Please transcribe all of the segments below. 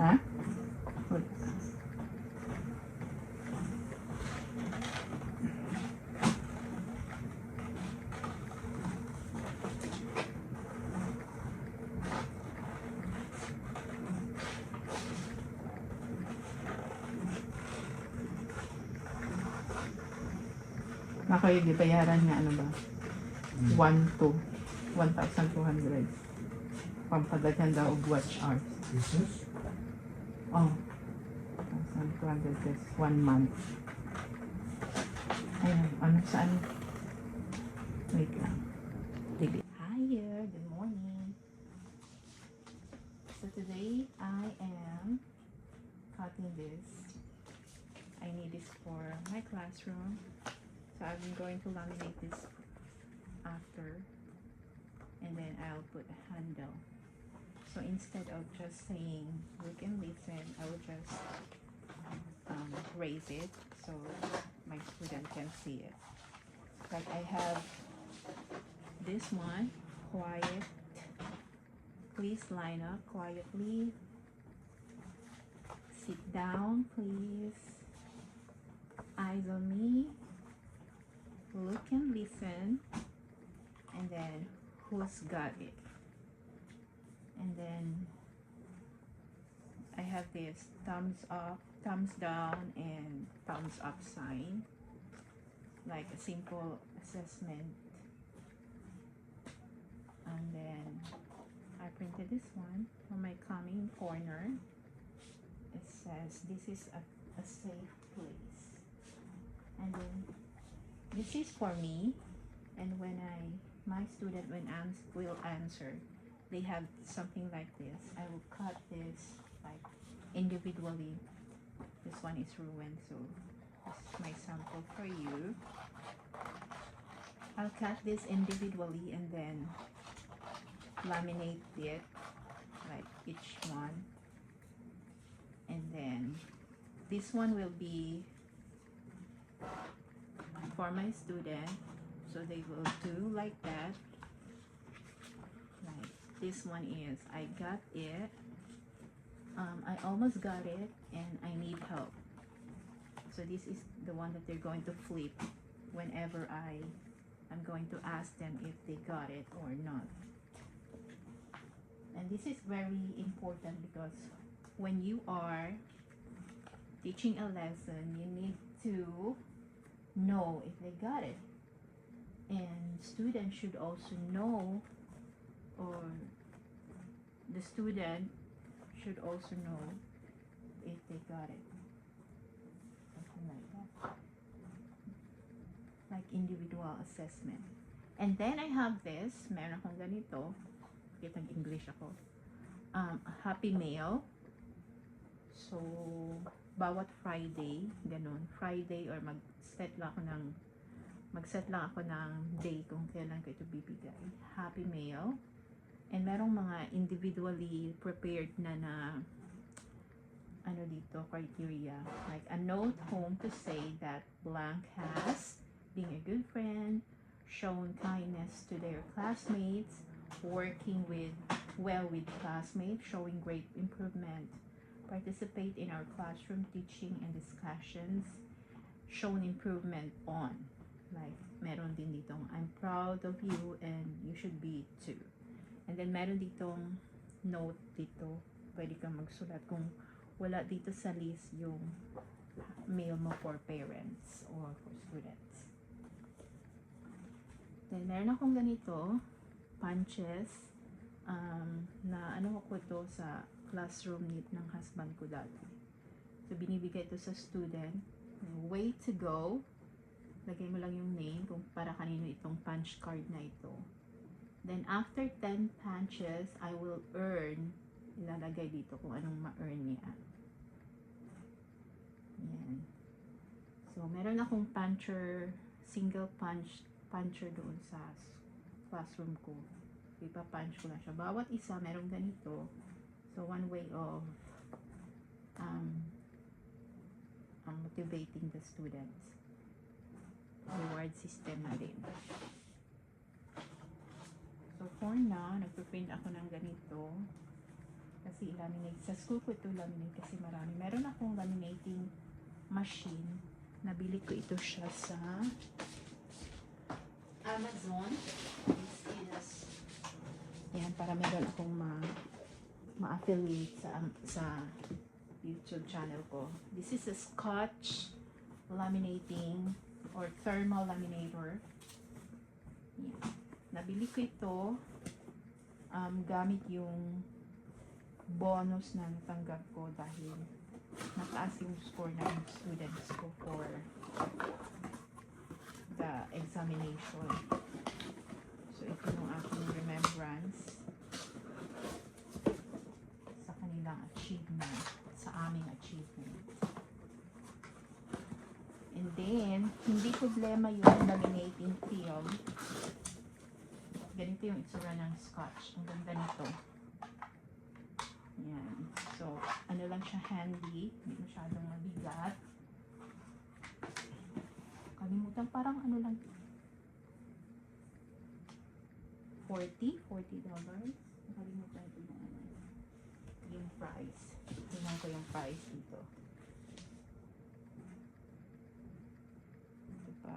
Ha? Baka yung bayaran nga ano ba? 1 to 1,200. Pampadaghan daw og watch hours. Jesus? Oh. 1,200 pesos 1 month. Ayun, ano saan? Wait lang. Hi there, good morning. So today I am cutting this. I need this for my classroom. So I'm going to laminate this after, and then I'll put a handle. So instead of just saying look and listen, I will just raise it so my student can see it. Like I have this one, quiet. Please line up quietly. Sit down, please. Eyes on me. Look and listen. And then who's got it? And then I have this thumbs up, thumbs down, and thumbs up sign, like a simple assessment. And then I printed this one on my coming corner. It says this is a safe place. And then this is for me. And when my student will answer, they have something like this. I will cut this like individually. This one is ruined, so this is my sample for you. I'll cut this individually and then laminate it like each one. And then this one will be for my student, so they will do like that. Like this one is I got it, I almost got it, and I need help. So this is the one that they're going to flip whenever I'm going to ask them if they got it or not. And this is very important because when you are teaching a lesson, you need to know if they got it. And students should also know, or the student should also know if they got it. Something like that. Like individual assessment. And then I have this, meron akong ganito. Kitang English ako. Happy Mail. So, bawat Friday, ganun. Friday or mag-set lang ako ng day kung kailan ko ito bibigay. Happy Mail. And merong mga individually prepared na ano dito, criteria. Like a note home to say that blank has being a good friend, shown kindness to their classmates, working well with classmates, showing great improvement, participate in our classroom teaching and discussions, shown improvement on. Like, meron din ditong, I'm proud of you and you should be too. And then meron ditong note dito, pwede kang magsulat kung wala dito sa list yung mail mo for parents or for students. Then meron akong ganito, punches, na ano ko ito sa classroom knit ng husband ko dati. So binibigay ito sa student, way to go. Lagay mo lang yung name kung para kanino itong punch card na ito. Then after 10 punches, I will earn, ilalagay dito kung anong ma-earn niya. Yan. So meron akong puncher, single puncher doon sa classroom ko. Ipa-punch ko lang siya. Bawat isa meron ganito. So one way of motivating the students. Reward system na din. So for now, nagpiprint ako ng ganito kasi kasi laminate. Sa school ko ito laminate kasi marami. Meron akong laminating machine. Nabili ko ito siya sa Amazon. This is, yan, para meron akong ma-affiliate sa YouTube channel ko. This is a Scotch laminating or thermal laminator. Yan. Nabili ko ito gamit yung bonus na natanggap ko dahil mataas yung score ng students ko for the examination. So, ito yung aking remembrance sa kanilang achievement, sa aming achievement. And then, hindi problema yung laminating film. Ganito yung itsura ng Scotch. Ang ganda nito. Yan. So, ano lang siya, handy. Hindi masyadong mabigat. Kalimutan, parang ano lang. $40. Nakalimutan ito yung ano. Yung price. Tingnan ko yung price dito. Ito pa.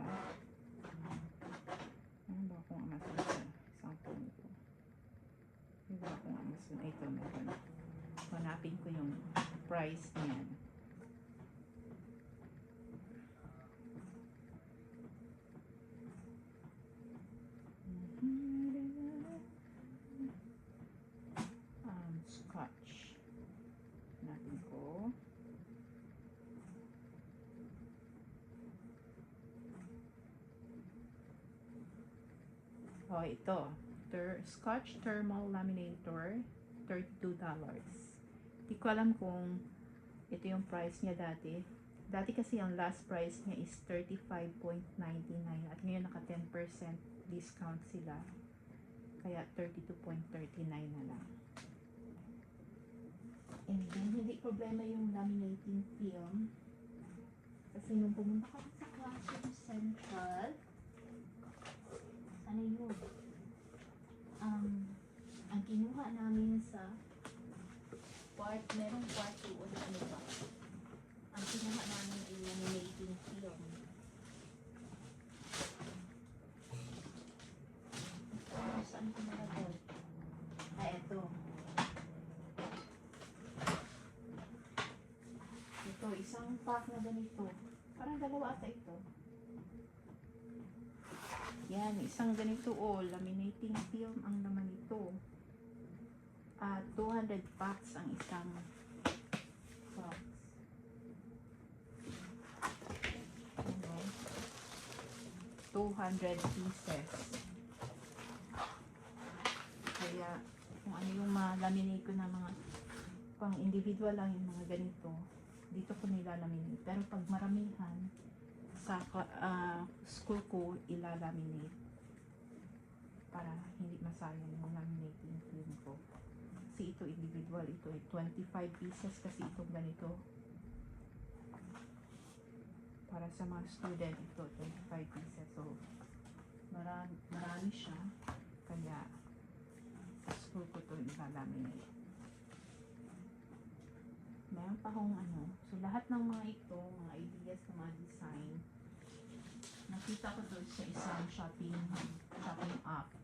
Ano ba kung Amazon sa isang phone ko? Ano ba kung Amazon? Ito, meron. Hanapin ko yung price niyan. Scotch. Hanapin ko. Oh, ito. Scotch Thermal Laminator, $32. Hindi ko alam kung ito yung price niya dati. Dati kasi ang last price niya is $35.99 at ngayon naka 10% discount sila. Kaya $32.39 na lang. And then, hindi problema yung laminating film. Kasi nung pumunta kami sa Classroom Central, ano yun? Ang kinuha namin sa merong part 2 o ano ba? Ang kinuha namin ay laminating film. Saan ko nalagay? Eto. Ito, isang pack na ganito. Parang dalawa ata ito. Yan, isang ganito laminating film ang naman ito. 200 packs ang isang box. Ano? 200 pieces. Kaya, kung ano yung laminate ko na mga pang individual lang yung mga ganito, dito ko nilalaminate. Pero pag maramihan, sa school ko ilalaminate para hindi masayang yung laminating film ko. Kasi ito individual, ito ay 25 pieces kasi itong ganito. Para sa mga student, ito 25 pieces. So, marami siya. Kaya, sa school ko ito ilalaminate. Meron pa akong ano. So, lahat ng mga ito, mga ideas ng mga design, nakita ko doon sa isang shopping app.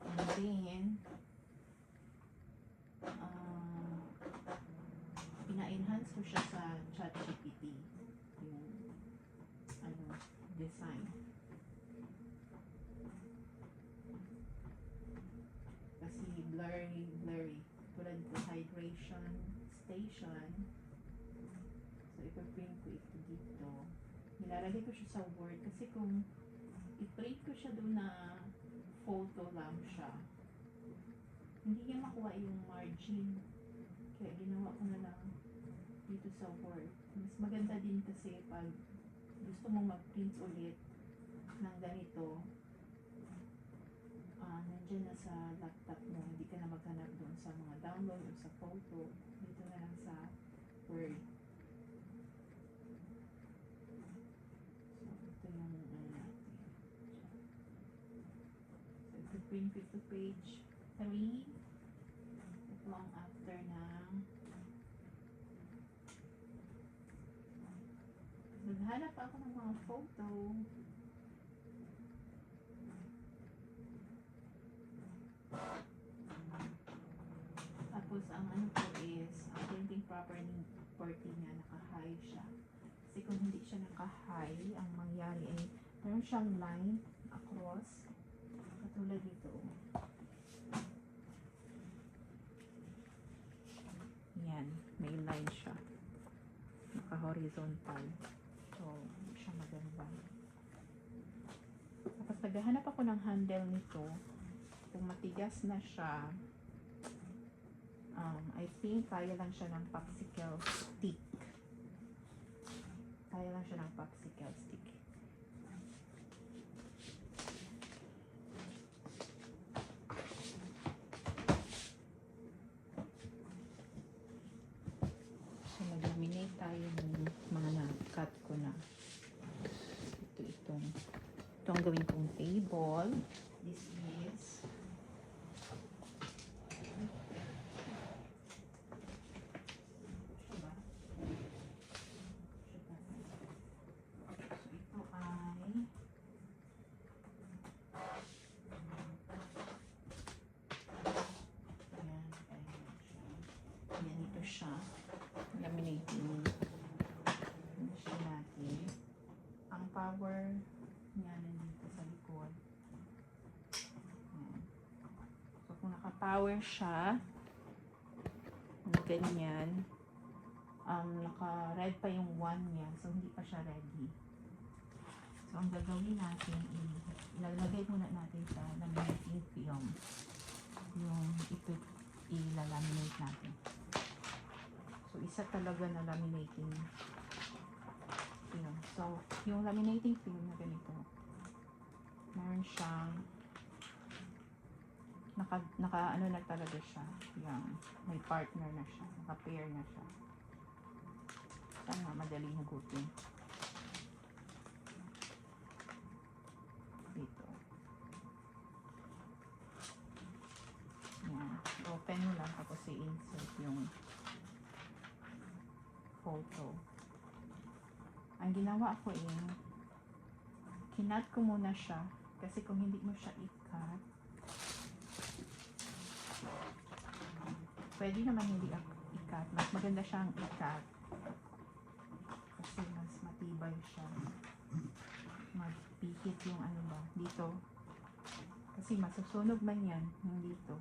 And then, pina-enhance ko siya sa ChatGPT. Yung, design. Kasi blurry. Tulad ko, hydration station. So, ipa-print ko ito dito. Nilalagay ko siya sa Word kasi kung i-print ko siya doon na photo lang siya, hindi niya makuha yung margin. Kaya ginawa ko na lang dito sa Word. Mas maganda din kasi pag gusto mong mag-print ulit ng ganito, nandiyan na sa laptop mo, hindi ka na maghanap doon sa mga download o sa photo, dito na lang sa Word. So, ito yung natin. So, ito print ko to page 3. Ito ang after ng Naghahanap ako ng mga photo. Tapos ang ano po is, ang printing property niya, naka-high siya. Kasi kung hindi siya naka-high, ang mangyari ay meron siyang line across. Katulad dito. Yan, may line siya. Naka-horizontal. So, hindi siya maganda. Tapos naghahanap ako ng handle nito. Kung matigas na siya, I think kaya lang siya ng popsicle stick. Kaya lang siya ng popsicle stick. So, nag-laminate tayo ng mga na-cut ko na. Ito ang gawin kong table. This is siya. Laminating siya natin. Ang power niya nandito sa likod. Ayan. So, kung naka-power siya, ganyan, naka-red pa yung 1 niya. So, hindi pa siya ready. So, ang gagawin natin, ilalagay muna natin sa laminating film. Yung ito, ilalaminate natin. So, isa talaga na laminating film. So, yung laminating film na ganito, meron siyang ano na talaga siya. Yung may partner na siya. Naka-pair na siya. Sana madaling hugutin. Dito. Yan. Open mo lang tapos i-insert yung photo. Ang ginawa ko kinat ko muna siya kasi kung hindi mo siya i-cut, pwede naman hindi i-cut. Mas maganda siyang i-cut kasi mas matibay siya. Magpihit yung ano ba dito kasi masusunog man yan yung dito.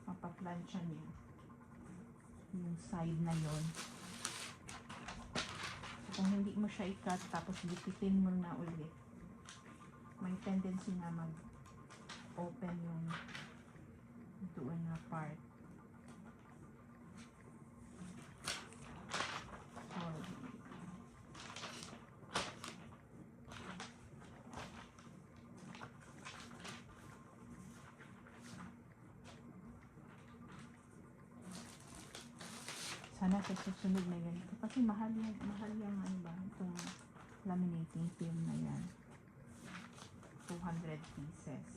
Mapaplansya niya yung side na yon. So, kung hindi mo siya i-cut tapos lipitin mo na ulit, may tendency na mag-open yung doon na part. Sana sa susunod na ganito. Kasi mahal yung ano ba, itong laminating film na yan. 200 pieces.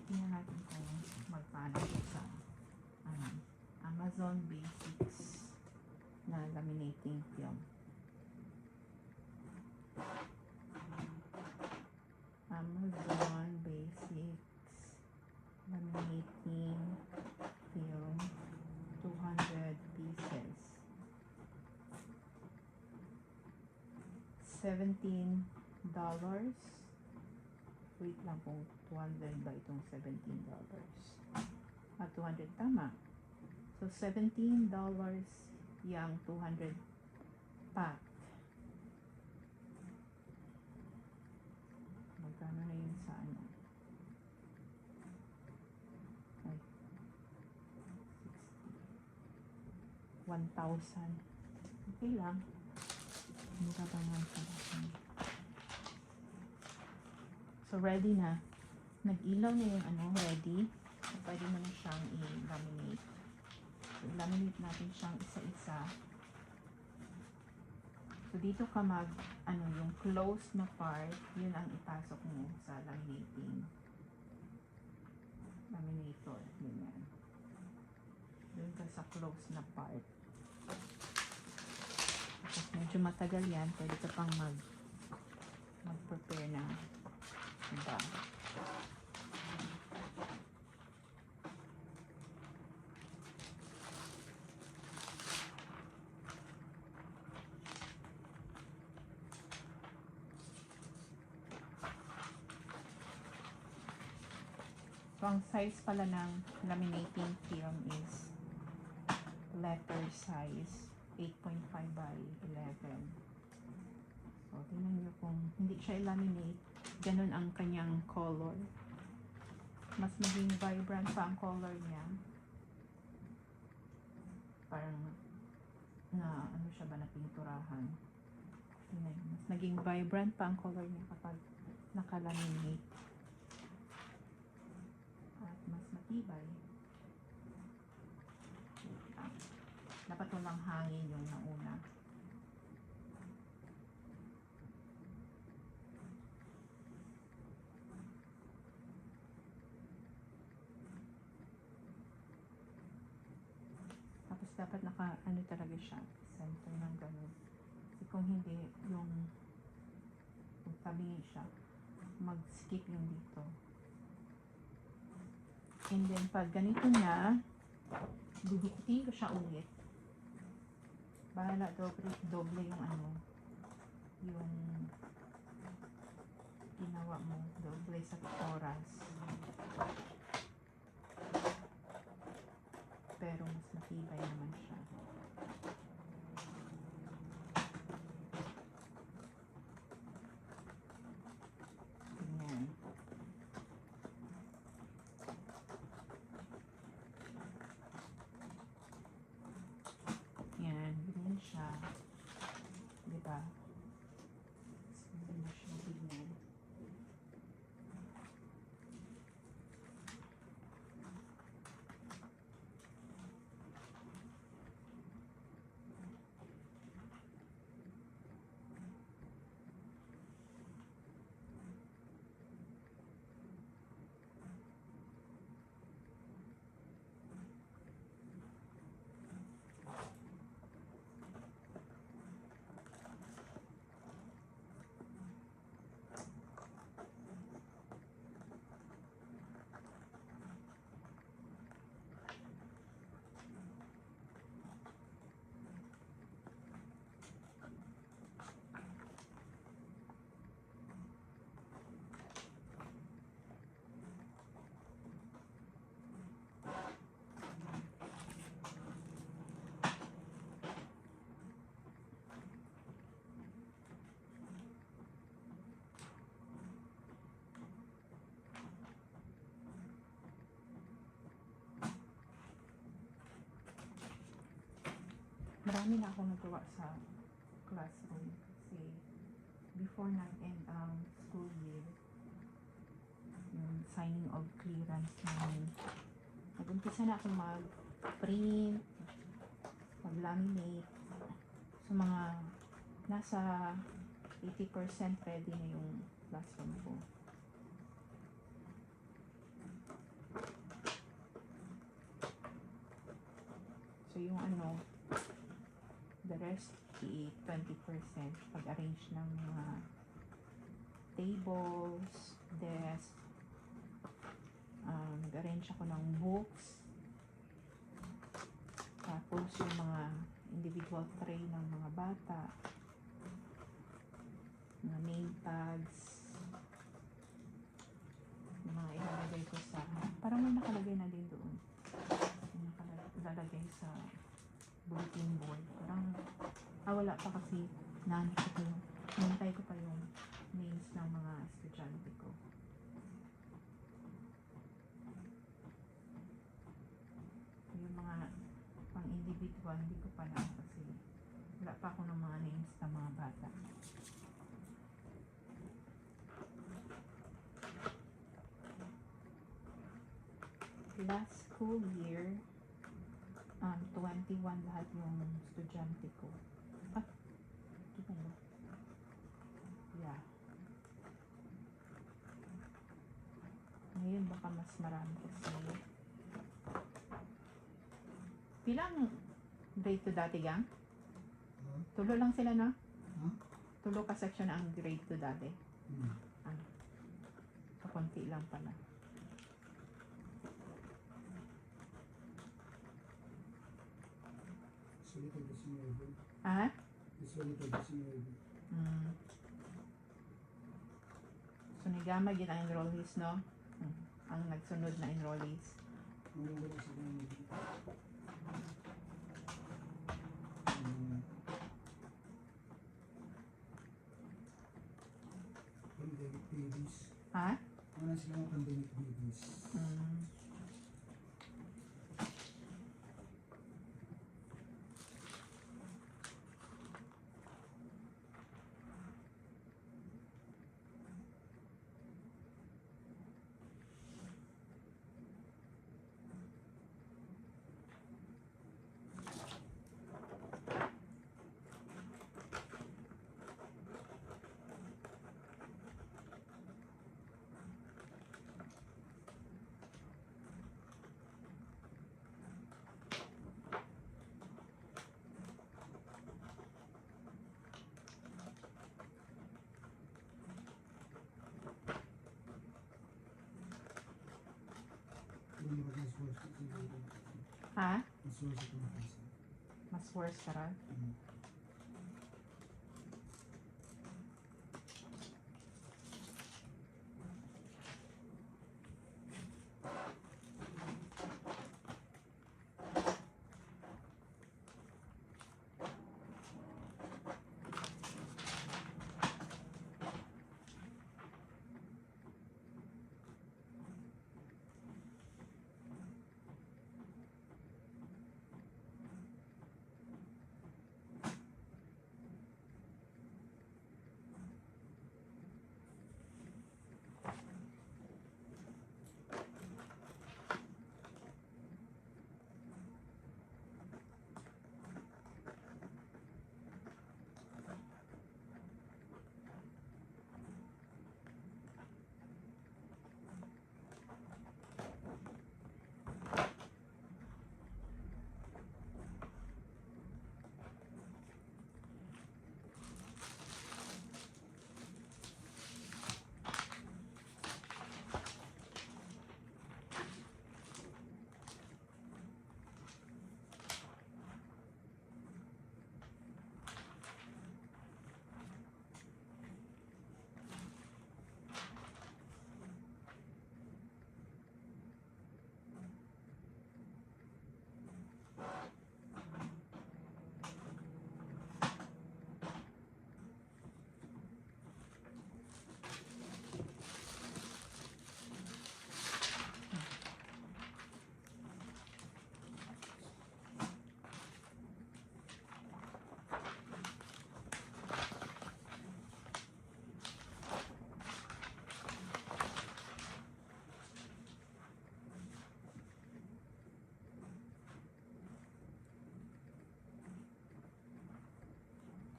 Tingnan natin kung magpaano sa Amazon Basics na laminating film. Amazon Basics laminating film 200 pieces $17. Wait lang kung 200 ba itong $17. 200 tama. So $17 yung 200 pack. Magkano na yun sa ano? 1,000. Okay lang. Hindi ka pa 1,000. So, ready na. Nag-ilaw na yung ready. So, pwede mo na siyang i-laminate. So, i-laminate natin siyang isa-isa. So, dito ka yung closed na part, yun ang ipasok mo sa laminator. Ganyan. dun ka sa close na part. Tapos medyo matagal yan, pwede ka pang mag-prepare ng iba. So, ang size pala ng laminating film is letter size 8.5 by 11. So, tingnan nyo kung hindi siya i-laminate, ganun ang kanyang color. Mas maging vibrant pa ang color niya. Parang na ano siya ba, na pinturahan. Tingnan, mas naging vibrant pa ang color niya kapag naka-laminate. At mas matibay. Dapat walang hangin yung nauna. Tapos dapat ano talaga siya, center ng ganun. Kasi kung hindi, yung kung tabingin siya, mag-skip yung dito. And then pag ganito na, dudukutin ko siya ulit. Bahala, doble yung ano, yung ginawa mo, doble sa oras. Pero mas matibay naman siya. Ganyan. Yan, ganyan siya. Diba? Hindi na siya tignan. Marami na akong nagawa sa classroom kasi before nag-end ang school year, yung signing of clearance namin, nag-umpisa na akong mag-print, mag-laminate. So mga nasa 80% ready na yung classroom ko. So yung ano, the rest, 20% pag-arrange ng mga tables, desk, nag-arrange ako ng books, tapos yung mga individual tray ng mga bata, mga name tags, mga ilalagay ko sa, parang may nakalagay na din doon, nakalagay sa bulletin board. Parang, wala pa kasi nantay ko pa yung names ng mga estudyante ko. Yung mga pang individual, hindi ko pa na kasi wala pa ako ng mga names ng mga bata. Last school year, 21 lahat yung estudyante ko. Kita mo? Yeah. Ngayon baka mas marami kasi Pilang grade to dati gang? Ha? Tulo lang sila na? Ha? Tulo ka section ang grade to dati. Hmm. So, konti lang pala. Sulit ang 19. Ah? Sulit ang 19. Mm. So, nagama yun ang enrollees, no? Ang nagsunod na enrollees. Ano ba sa mga pandemic babies. Ha? Ano sila mga pandemic babies? Mm. Ano ba mas worse ito siguro? Ha? Mas worse ito na kasi. Mas worse ka rin?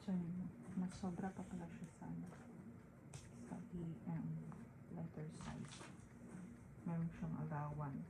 So, mas sobra pa pala siya sa ano, sa letter size. Meron siyang allowance.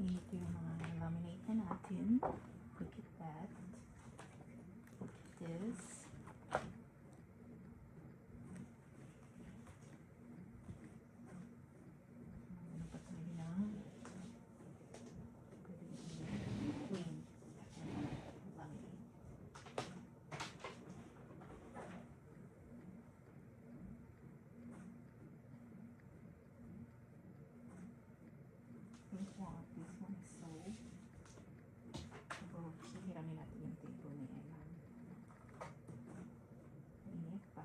ito yung mga laminate na natin. Look at that. Look at this. Ano pa tayo na? Queen. Laminate. Wow, this one is so bulky. Hiramin natin yung table ni Emma. Init pa.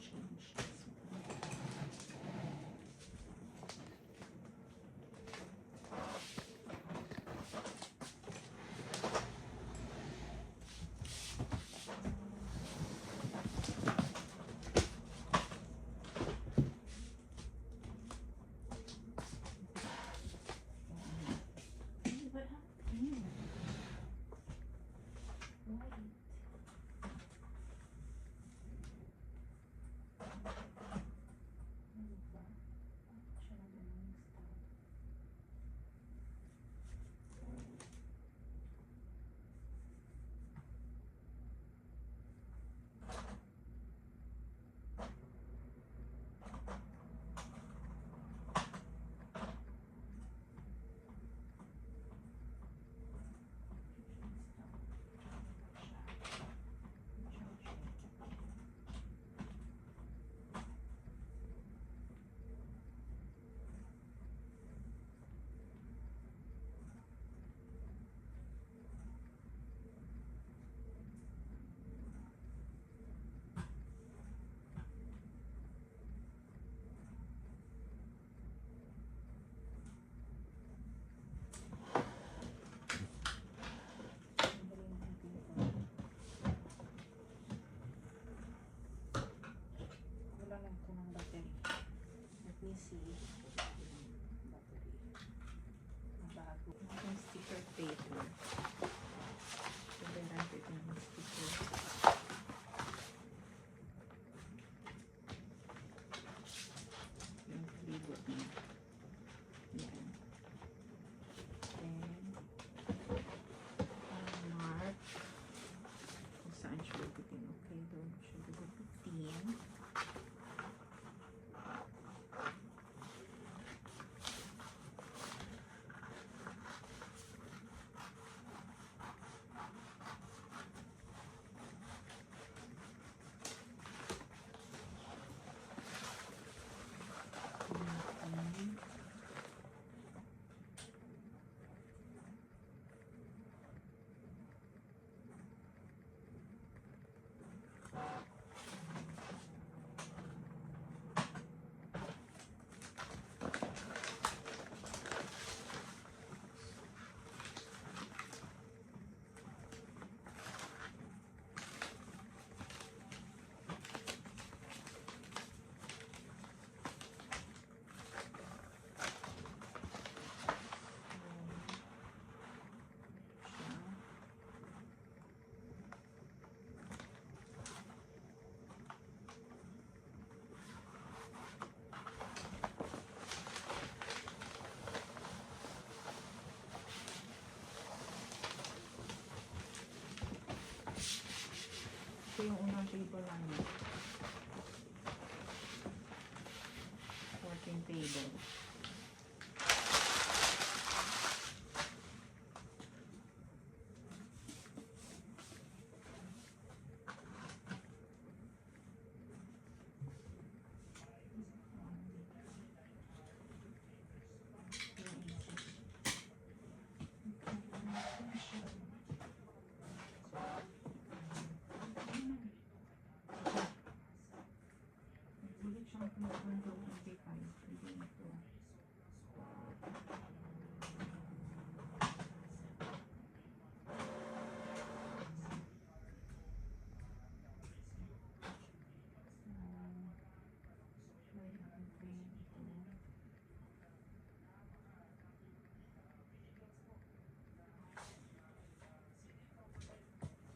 Change this one. What happened? Why? Wala lang ito ng battery. Let me see. Battery. Mabago. Ang sticker paper. Sabi natin yung sticker. Yung libot niya. Yan. Then, mark. Kung saan siya gugutin. Okay, doon siya gugutin. Ito yung unang table namin. Working table. Ulit siyang pinagpunto 25. Hindi ito.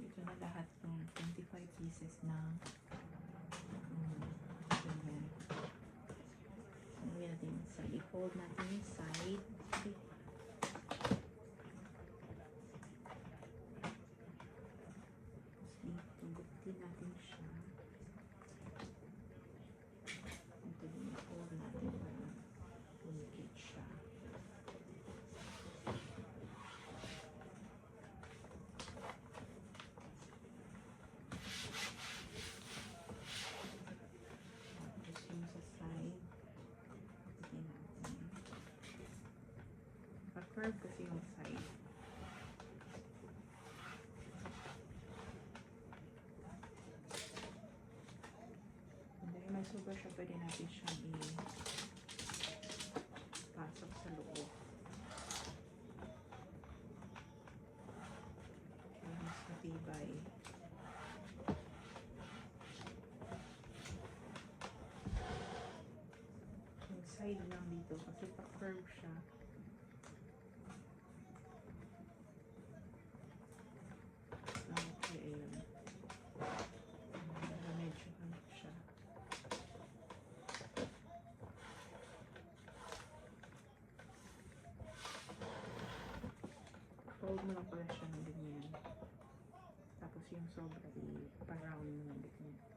Ito na lahat ng 25 pieces na ganyan. So, i-fold natin yung side. Okay. Tapos dito, guptin natin siya. Ito din, i-fold natin para umikit siya. Tapos yung sa side, guptin natin. Pa-curve kasi yung side. Dahil may sobra siya, pwede natin siyang i-pasok sa loob. Para mas matibay. Yung side lang dito kasi pa-curve siya. Okay, ayun. Para medyo ano siya. Fold mo lang pala siya ng ganyan. Tapos yung sobra, i-pa-round mo ng ganyan.